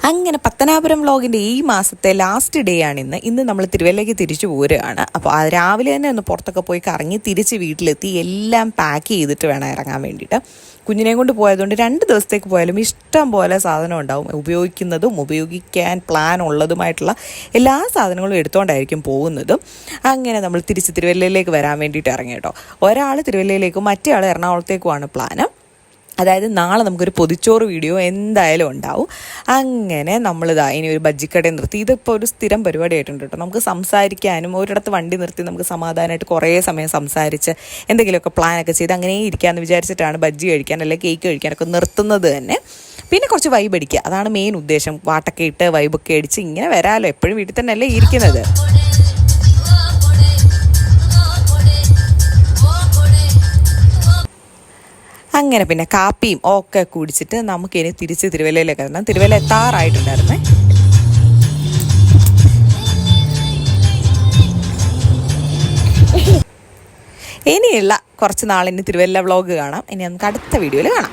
അങ്ങനെ പത്തനാപുരം വ്ളോഗിൻ്റെ ഈ മാസത്തെ ലാസ്റ്റ് ഡേ ആണിന്ന്. ഇന്ന് നമ്മൾ തിരുവല്ലയ്ക്ക് തിരിച്ചു പോരുകയാണ്. അപ്പോൾ രാവിലെ തന്നെ ഒന്ന് പുറത്തൊക്കെ പോയി കറങ്ങി തിരിച്ച് വീട്ടിലെത്തി എല്ലാം പാക്ക് ചെയ്തിട്ട് വേണം ഇറങ്ങാൻ വേണ്ടിയിട്ട്. കുഞ്ഞിനെ കൊണ്ട് പോയതുകൊണ്ട് 2 ദിവസത്തേക്ക് പോയാലും ഇഷ്ടം പോലെ സാധനം ഉണ്ടാവും. ഉപയോഗിക്കുന്നതും ഉപയോഗിക്കാൻ പ്ലാൻ ഉള്ളതുമായിട്ടുള്ള എല്ലാ സാധനങ്ങളും എടുത്തുകൊണ്ടായിരിക്കും പോകുന്നതും. അങ്ങനെ നമ്മൾ തിരിച്ച് തിരുവല്ലയിലേക്ക് വരാൻ വേണ്ടിയിട്ട് ഇറങ്ങി കേട്ടോ. ഒരാൾ തിരുവല്ലയിലേക്കും മറ്റേ ആൾ എറണാകുളത്തേക്കുമാണ് പ്ലാന്. അതായത് നാളെ നമുക്കൊരു പൊതിച്ചോറ് വീഡിയോ എന്തായാലും ഉണ്ടാവും. അങ്ങനെ നമ്മളിതാ ഇനി ഒരു ബജ്ജിക്കട നിർത്തി. ഇതിപ്പോൾ ഒരു സ്ഥിരം പരിപാടിയായിട്ടുണ്ട് കേട്ടോ. നമുക്ക് സംസാരിക്കാനും ഒരിടത്ത് വണ്ടി നിർത്തി നമുക്ക് സമാധാനമായിട്ട് കുറേ സമയം സംസാരിച്ച് എന്തെങ്കിലുമൊക്കെ പ്ലാനൊക്കെ ചെയ്ത് അങ്ങനെ ഇരിക്കാമെന്ന് വിചാരിച്ചിട്ടാണ് ബജ്ജി കഴിക്കാൻ അല്ലെങ്കിൽ കേക്ക് കഴിക്കാനൊക്കെ നിർത്തുന്നത് തന്നെ. പിന്നെ കുറച്ച് വൈബ് അടിക്കുക, അതാണ് മെയിൻ ഉദ്ദേശം. പാട്ടൊക്കെ ഇട്ട് വൈബൊക്കെ അടിച്ച് ഇങ്ങനെ വരാമല്ലോ. എപ്പോഴും വീട്ടിൽ തന്നെ അല്ലേ ഇരിക്കുന്നത്. അങ്ങനെ പിന്നെ കാപ്പിയും ഒക്കെ കുടിച്ചിട്ട് നമുക്കിനി തിരിച്ച് തിരുവല്ലയിലേക്ക് വരണം. തിരുവല്ല എത്താറായിട്ടുണ്ടായിരുന്നേ. ഇനിയുള്ള കുറച്ച് നാളിന് തിരുവല്ല വ്ളോഗ് കാണാം. ഇനി നമുക്ക് അടുത്ത വീഡിയോയിൽ കാണാം.